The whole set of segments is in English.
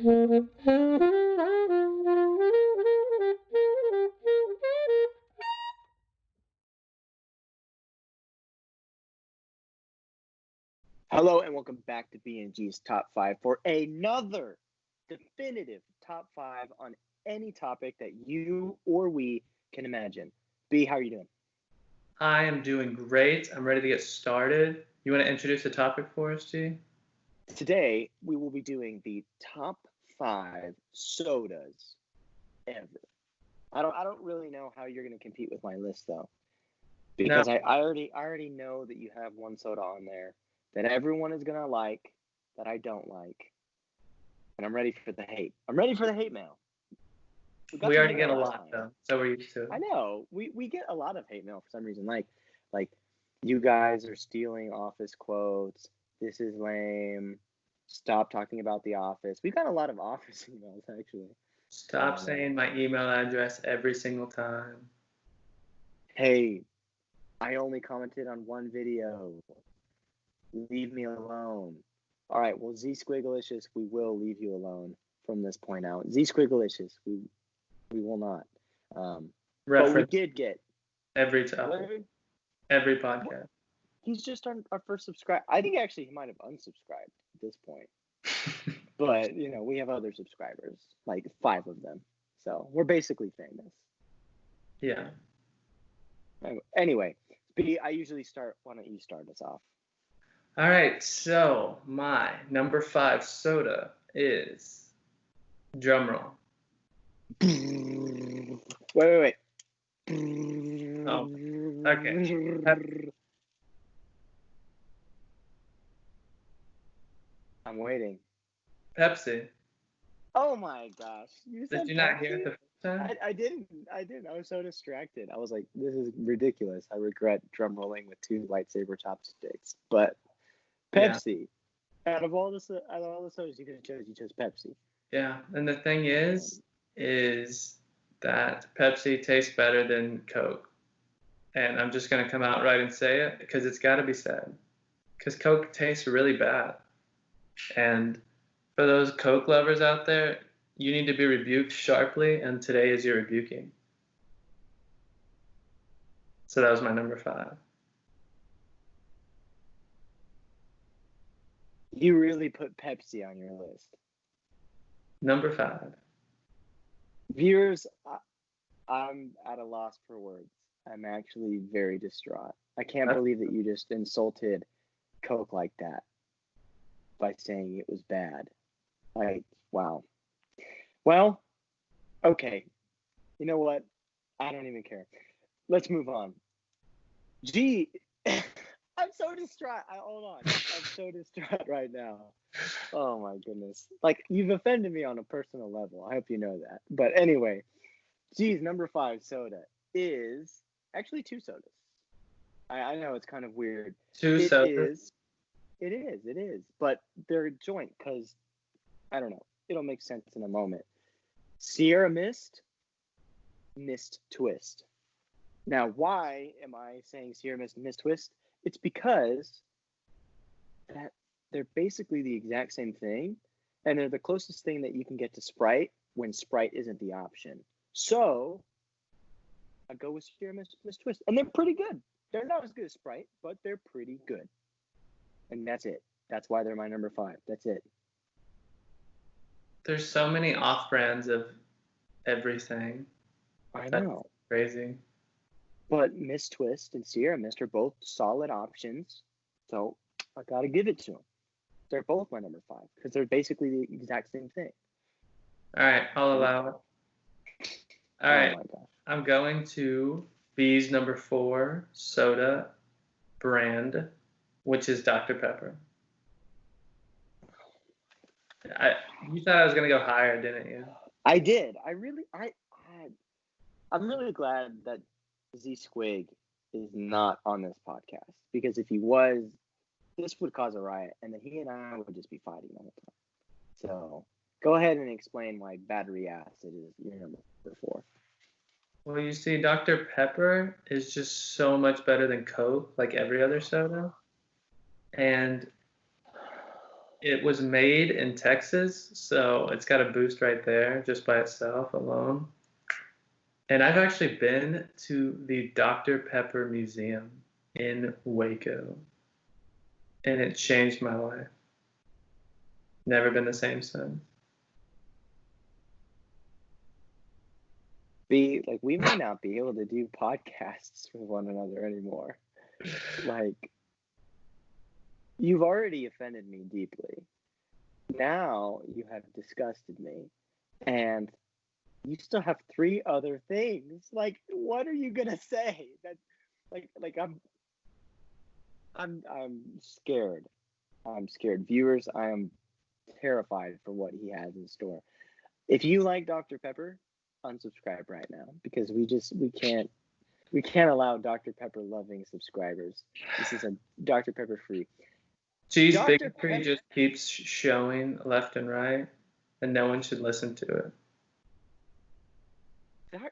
Hello and welcome back to B&G's Top 5 for another definitive Top 5 on any topic that you or we can imagine. B, how are you doing? I am doing great. I'm ready to get started. You want to introduce the topic for us, G? Today, we will be doing the top 5 sodas ever. I don't really know how you're going to compete with my list, though. Because No. I already know that you have one soda on there that everyone is going to like, that I don't like. And I'm ready for the hate. I'm ready for the hate mail. We already get a lot, though, so we're used to it. I know. We get a lot of hate mail for some reason. Like you guys are stealing office quotes. This is lame. Stop talking about the office. We've got a lot of office emails, actually. Stop saying my email address every single time. Hey, I only commented on one video. Leave me alone. All right, well, Z Squigglicious, we will leave you alone from this point out. Z Squigglicious, we will not. But we did get every topic, every podcast. He's just our first subscriber. I think actually he might have unsubscribed at this point. But, we have other subscribers, like 5 of them. So we're basically famous. Yeah. Anyway, B, I usually start. Why don't you start us off? All right, so my number 5 soda is, drumroll. Wait. Oh, okay. I'm waiting. Pepsi. Oh my gosh. You said Did you not hear it the first time? I didn't. I was so distracted. I was like, this is ridiculous. I regret drum rolling with 2 lightsaber chopsticks. But Pepsi. Yeah. Out of all the sodas you could have chosen, you chose Pepsi. Yeah, and the thing is that Pepsi tastes better than Coke. And I'm just going to come out right and say it because it's got to be said. Because Coke tastes really bad. And for those Coke lovers out there, you need to be rebuked sharply, and today is your rebuking. So that was my number 5. You really put Pepsi on your list. Number 5. Viewers, I'm at a loss for words. I'm actually very distraught. I can't believe that you just insulted Coke like that by saying it was bad. Wow. Well, okay. You know what? I don't even care. Let's move on. Gee, I'm so distraught. Hold on. I'm so distraught right now. Oh my goodness. You've offended me on a personal level. I hope you know that. But anyway, G's number 5 soda is actually 2 sodas. I know it's kind of weird. 2 sodas? It is. But they're joint because, I don't know. It'll make sense in a moment. Sierra Mist, Mist Twist. Now, why am I saying Sierra Mist, Mist Twist? It's because that they're basically the exact same thing, and they're the closest thing that you can get to Sprite when Sprite isn't the option. So, I go with Sierra Mist, Mist Twist, and they're pretty good. They're not as good as Sprite, but they're pretty good. And that's it. That's why they're my number 5. That's it. There's so many off-brands of everything. I know. That's crazy. But Mist Twist and Sierra Mist are both solid options, so I gotta give it to them. They're both my number 5 because they're basically the exact same thing. All right, I'll allow it. All right, my gosh. I'm going to B's number 4 soda brand, which is Dr. Pepper. You thought I was going to go higher, didn't you? I did. I'm really glad that Z Squig is not on this podcast, because if he was, this would cause a riot, and then he and I would just be fighting all the time. So go ahead and explain why battery acid is your number 4. Well, you see, Dr. Pepper is just so much better than Coke, like every other soda. And it was made in Texas, so it's got a boost right there just by itself alone. And I've actually been to the Dr. Pepper Museum in Waco, and it changed my life. Never been the same since. Like, we may not be able to do podcasts with one another anymore. Like, you've already offended me deeply. Now you have disgusted me, and you still have 3 other things. Like, what are you gonna say? That, like I'm scared. I'm scared. Viewers, I am terrified for what he has in store. If you like Dr. Pepper, unsubscribe right now, because we can't allow Dr. Pepper loving subscribers. This is a Dr. Pepper free. Cheese Dr. bigotry just keeps showing left and right, and no one should listen to it.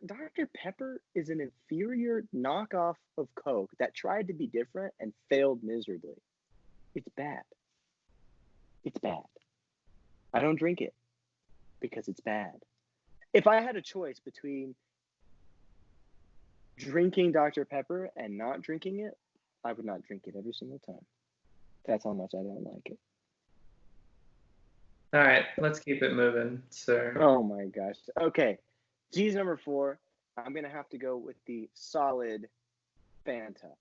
Dr. Pepper is an inferior knockoff of Coke that tried to be different and failed miserably. It's bad. It's bad. I don't drink it because it's bad. If I had a choice between drinking Dr. Pepper and not drinking it, I would not drink it every single time. That's how much I don't like it. All right, let's keep it moving, sir. Oh my gosh. Okay. G's number 4. I'm going to have to go with the solid Fanta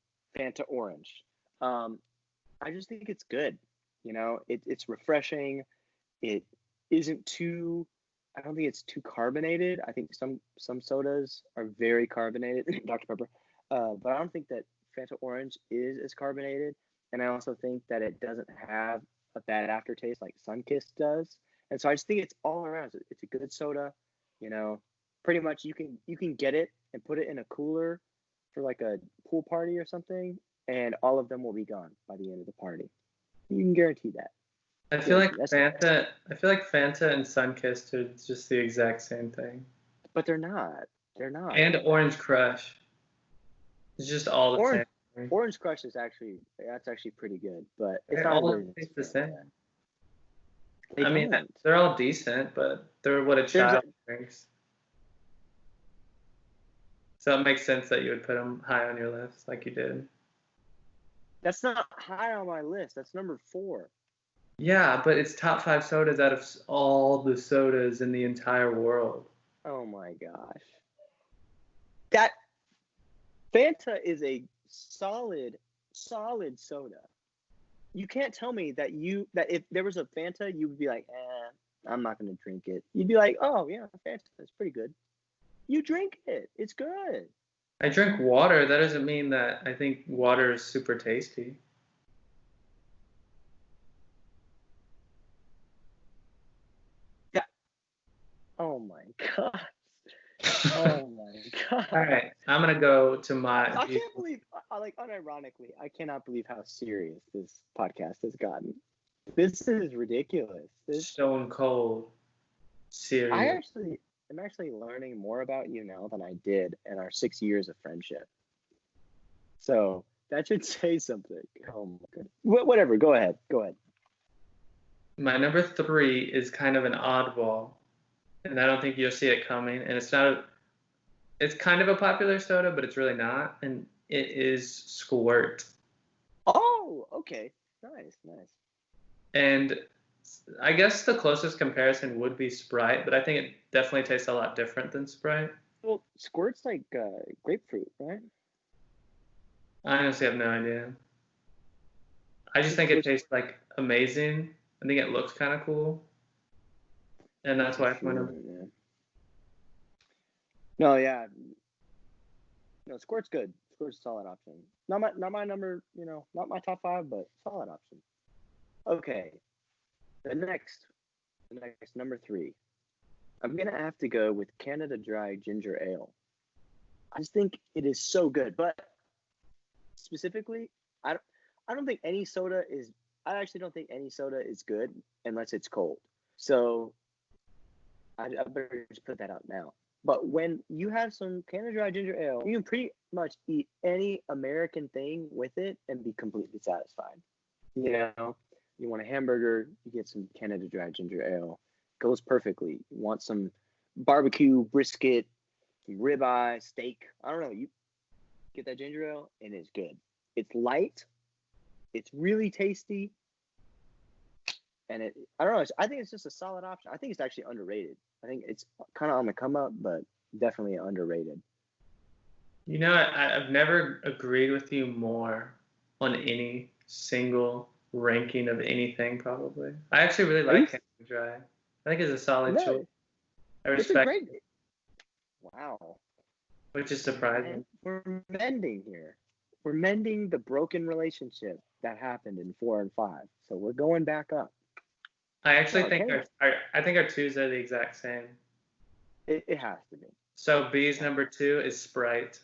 Orange. I just think it's good. You know, it's refreshing. It isn't too, I don't think it's too carbonated. I think some sodas are very carbonated, Dr. Pepper. But I don't think that Fanta Orange is as carbonated. And I also think that it doesn't have a bad aftertaste like Sunkist does. And so I just think it's all around. It's a good soda. You know, pretty much you can get it and put it in a cooler for like a pool party or something, and all of them will be gone by the end of the party. You can guarantee that. I feel like Fanta and Sunkist are just the exact same thing. But they're not. They're not. And Orange Crush. It's just all the same. Orange Crush is actually pretty good, but it's not all the same. I mean, they're all decent, but they're what a child drinks. So it makes sense that you would put them high on your list, like you did. That's not high on my list. That's number 4. Yeah, but it's top 5 sodas out of all the sodas in the entire world. Oh my gosh. That Fanta is a solid soda. You can't tell me that if there was a Fanta, you would be like, I'm not gonna drink it. You'd be like, oh yeah, Fanta, it's pretty good. You drink it. It's good. I drink water. That doesn't mean that I think water is super tasty. Yeah. Oh my gosh. Oh my god. All right, I'm gonna go to my. I can't believe, unironically, I cannot believe how serious this podcast has gotten. This is ridiculous. Stone cold serious. I'm actually learning more about you now than I did in our 6 years of friendship. So that should say something. Oh my goodness. Whatever. Go ahead. My number 3 is kind of an oddball, and I don't think you'll see it coming. And it's kind of a popular soda, but it's really not. And it is Squirt. Oh, okay. Nice. And I guess the closest comparison would be Sprite, but I think it definitely tastes a lot different than Sprite. Well, Squirt's like grapefruit, right? I honestly have no idea. I just think it tastes like amazing. I think it looks kind of cool. And that's why it's my number. No, yeah. No, Squirt's good. Squirt's a solid option. Not my number, not my top 5, but solid option. Okay. The next number 3. I'm gonna have to go with Canada Dry Ginger Ale. I just think it is so good, but specifically, I don't think any soda is. I actually don't think any soda is good unless it's cold. So I better just put that out now. But when you have some Canada Dry Ginger Ale, you can pretty much eat any American thing with it and be completely satisfied. You know, You want a hamburger, you get some Canada Dry Ginger Ale. Goes perfectly. You want some barbecue, brisket, some ribeye, steak. I don't know. You get that ginger ale, and it's good. It's light. It's really tasty. And I don't know. I think it's just a solid option. I think it's actually underrated. I think it's kind of on the come up, but definitely underrated. You know, I've never agreed with you more on any single ranking of anything, probably. I actually really like Canada Dry. I think it's a solid choice. I respect it. Wow. Which is surprising. We're mending here. We're mending the broken relationship that happened in 4 and 5. So we're going back up. I actually think our twos are the exact same. It has to be. So B's number 2 is Sprite.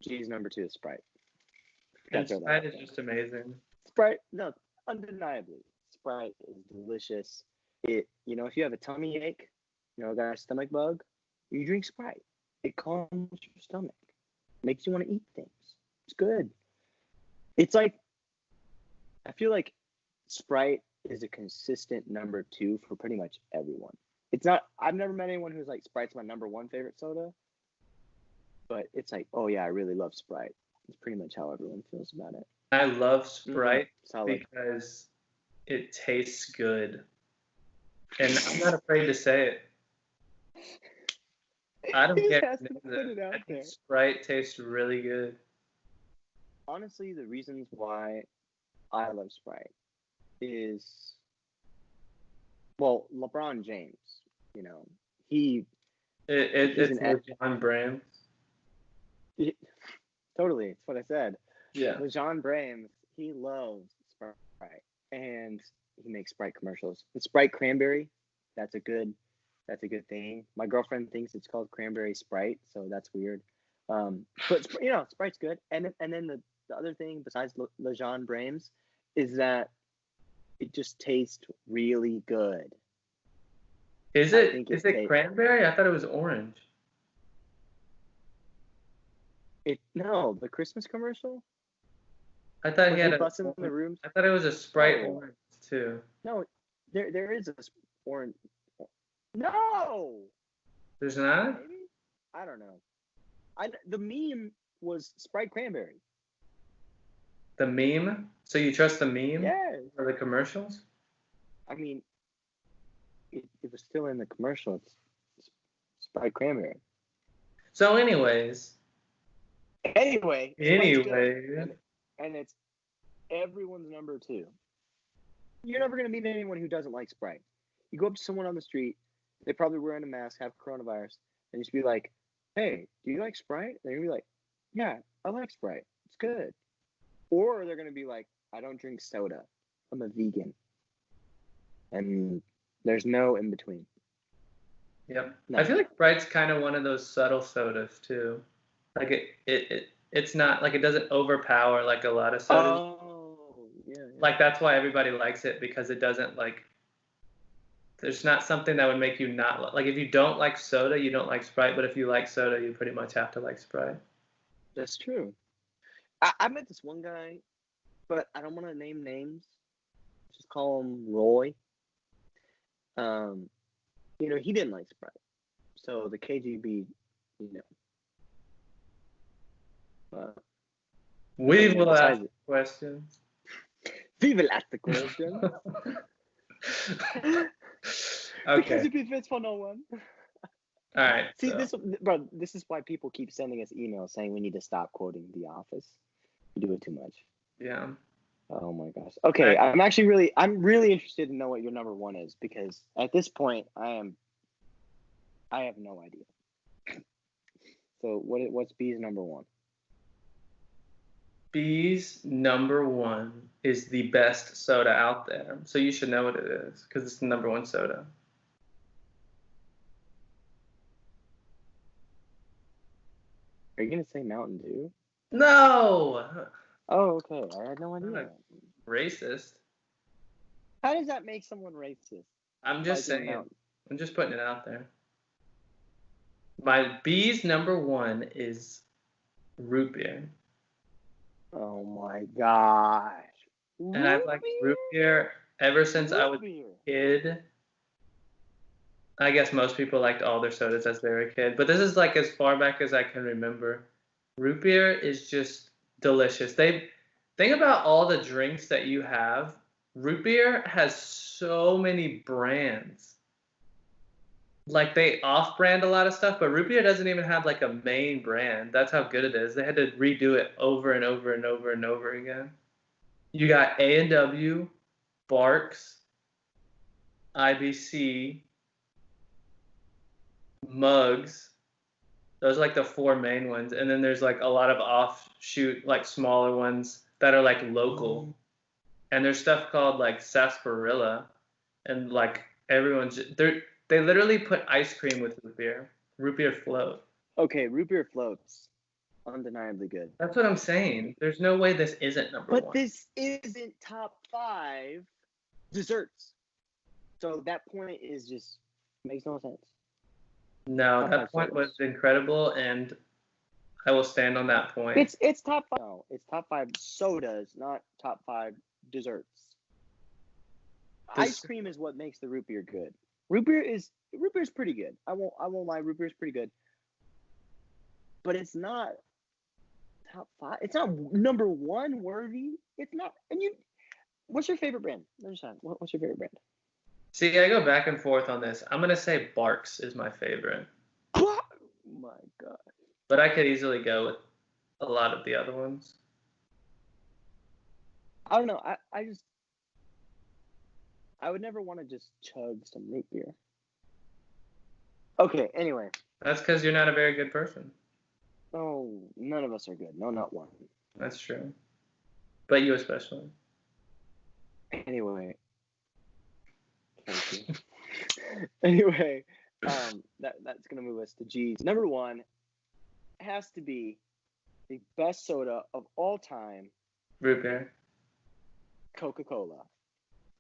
G's number 2 is Sprite. And Sprite is just amazing. Sprite, no, undeniably, Sprite is delicious. If you have a tummy ache, got a stomach bug, you drink Sprite. It calms your stomach, makes you want to eat things. It's good. It's like, I feel like Sprite is a consistent number 2 for pretty much everyone. It's not, I've never met anyone who's like, Sprite's my number 1 favorite soda, but it's like, oh yeah, I really love Sprite. It's pretty much how everyone feels about it. I love Sprite because it tastes good. And I'm not afraid to say it. I don't care. I think Sprite tastes really good. Honestly, the reasons why I love Sprite is, well, LeBron James, it's LeJon Brames. Totally, it's what I said. Yeah. LeJon Brames, he loves Sprite, and he makes Sprite commercials. And Sprite Cranberry, that's a good thing. My girlfriend thinks it's called Cranberry Sprite, so that's weird. But Sprite's good. And then the other thing besides LeJon Brames is that it just tastes really good. Is it cranberry? I thought it was orange. No, the Christmas commercial. I thought he had bus in the rooms. I thought it was a Sprite orange too. No, there is a orange. No. There's not. Maybe? I don't know. The meme was Sprite Cranberry. The meme? So you trust the meme? Yes. For the commercials? I mean, it was still in the commercial. It's Sprite Cranberry. So anyways. Anyway. And it's everyone's number 2. You're never going to meet anyone who doesn't like Sprite. You go up to someone on the street, they probably wearing a mask, have coronavirus, and just be like, hey, do you like Sprite? They're going to be like, yeah, I like Sprite. It's good. Or they're going to be like, I don't drink soda. I'm a vegan. And there's no in between. Yep. No. I feel like Sprite's kind of one of those subtle sodas too. Like it's not like it doesn't overpower like a lot of sodas. Oh, yeah. Like that's why everybody likes it, because it doesn't like. There's not something that would make you not like. If you don't like soda, you don't like Sprite. But if you like soda, you pretty much have to like Sprite. That's true. I met this one guy, but I don't want to name names. Just call him Roy. He didn't like Sprite. So the KGB, we will ask questions. We will ask the questions. Okay. Because it befits for no one. All right. See, this is why people keep sending us emails saying we need to stop quoting The Office. We do it too much. Yeah. Oh my gosh. Okay, I'm really interested to know what your number 1 is, because at this point I have no idea. So what's B's number 1? B's number 1 is the best soda out there. So you should know what it is, because it's the number 1 soda. Are you gonna say Mountain Dew? No. Oh, okay. I had no idea. Racist. How does that make someone racist? I'm just saying. I'm just putting it out there. My B's number 1 is root beer. Oh my gosh. and I've liked root beer ever since I was a kid. I guess most people liked all their sodas as they were a kid, but this is like as far back as I can remember. Root beer is just delicious. They think about all the drinks that you have. Root beer has so many brands. Like they off-brand a lot of stuff, but root beer doesn't even have like a main brand. That's how good it is. They had to redo it over and over and over and over again. You got A&W, Barks, IBC, Mugs. Those are like the four main ones, and then there's like a lot of offshoot, like smaller ones that are like local. And there's stuff called like sarsaparilla, and like they literally put ice cream with root beer float. Okay, root beer floats, undeniably good. That's what I'm saying. There's no way this isn't number one. But this isn't top 5 desserts. So that point is just makes no sense. No, that point was incredible, and I will stand on that point. It's top 5. No, it's top 5 sodas, not top 5 desserts. Ice cream is what makes the root beer good. Root beer is pretty good. I won't lie, root beer is pretty good. But it's not top 5. It's not number 1 worthy. It's not. And what's your favorite brand? What's your favorite brand? See, I go back and forth on this. I'm gonna say Barks is my favorite. Oh my god. But I could easily go with a lot of the other ones. I don't know. I would never want to just chug some root beer. Okay, anyway. That's because you're not a very good person. Oh, none of us are good. No, not one. That's true. But you especially. Anyway. Thank you. Anyway, that's going to move us to G's. Number 1 has to be the best soda of all time. Root beer. Coca-Cola.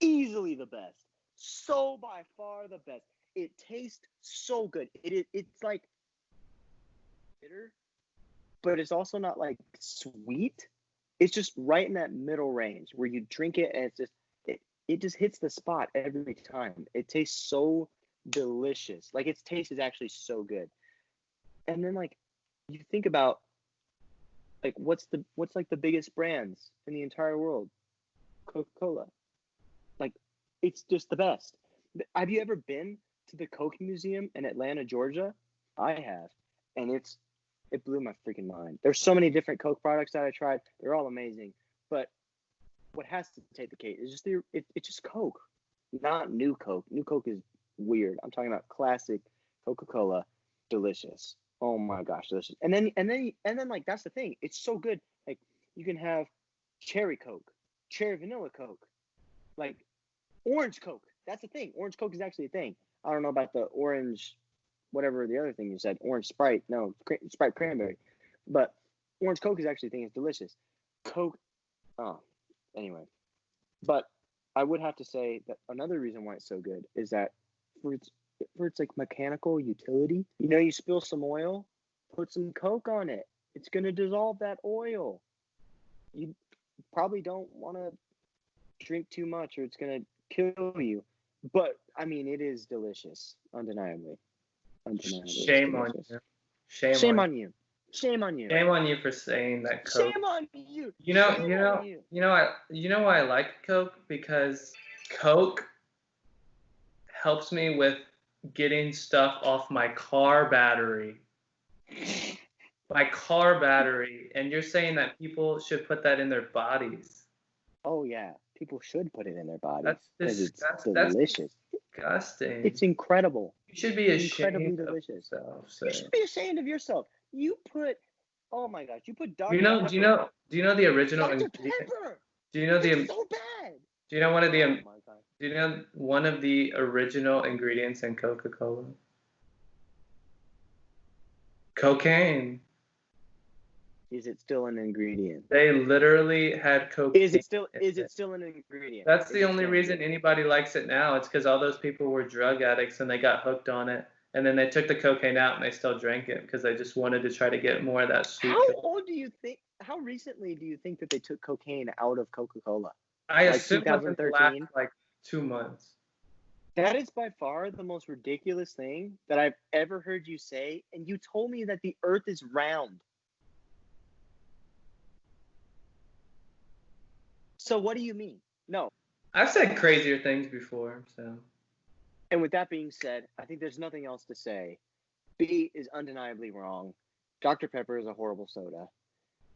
Easily the best. So by far the best. It tastes so good. It's like bitter, but it's also not like sweet. It's just right in that middle range where you drink it and it just hits the spot every time. It tastes so delicious. Like its taste is actually so good. And then like you think about like what's like the biggest brands in the entire world? Coca-Cola. Like it's just the best. Have you ever been to the Coke Museum in Atlanta, Georgia? I have. And it blew my freaking mind. There's so many different Coke products that I tried. They're all amazing. But what has to take the cake is just it's just Coke, not new Coke. New Coke is weird. I'm talking about classic Coca-Cola, delicious. Oh my gosh, delicious. And then like that's the thing. It's so good. Like you can have cherry Coke, cherry vanilla Coke, like orange Coke. That's the thing. Orange Coke is actually a thing. I don't know about the orange, whatever the other thing you said, orange Sprite. No, Sprite cranberry. But orange Coke is actually a thing. It's delicious. Coke. Oh. Anyway, but I would have to say that another reason why it's so good is that for its like mechanical utility, you spill some oil, put some Coke on it. It's going to dissolve that oil. You probably don't want to drink too much or it's going to kill you. But, I mean, it is delicious, undeniably. Shame on you. Shame on you. Shame on you. Shame on you for saying that Coke. Shame on you. You know why I like Coke? Because Coke helps me with getting stuff off my car battery. My car battery. And you're saying that people should put that in their bodies. Oh yeah, people should put it in their bodies. That's delicious. Disgusting. It's incredible. You should be ashamed incredibly delicious. You should be ashamed of yourself. You put Dr. Pepper. Do you know the original Dr. ingredient? Pepper. Do you know It's so bad. Do you know one of the Oh my God. Do you know one of the original ingredients in Coca-Cola? Cocaine. Is it still an ingredient? They literally had cocaine. Is it still an ingredient? That's the only reason anybody likes it now. It's because all those people were drug addicts and they got hooked on it. And then they took the cocaine out and they still drank it because they just wanted to try to get more of that sweet. How recently do you think that they took cocaine out of Coca-Cola? I like assume within the last 2013. like 2 months. That is by far the most ridiculous thing that I've ever heard you say, and you told me that the earth is round. So what do you mean? No. I've said crazier things before, so. And with that being said, I think there's nothing else to say. B is undeniably wrong. Dr. Pepper is a horrible soda.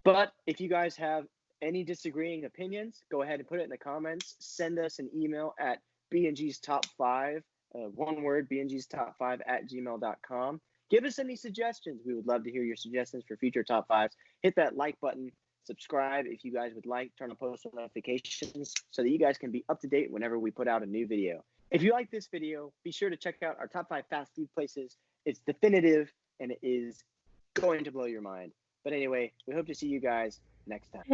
But if you guys have any disagreeing opinions, go ahead and put it in the comments. Send us an email at B&G's Top 5, one word, B&G's Top 5 at gmail.com. Give us any suggestions. We would love to hear your suggestions for future top 5s. Hit that like button. Subscribe if you guys would like. Turn on post notifications so that you guys can be up to date whenever we put out a new video. If you like this video, be sure to check out our top 5 fast food places. It's definitive and it is going to blow your mind. But anyway, we hope to see you guys next time.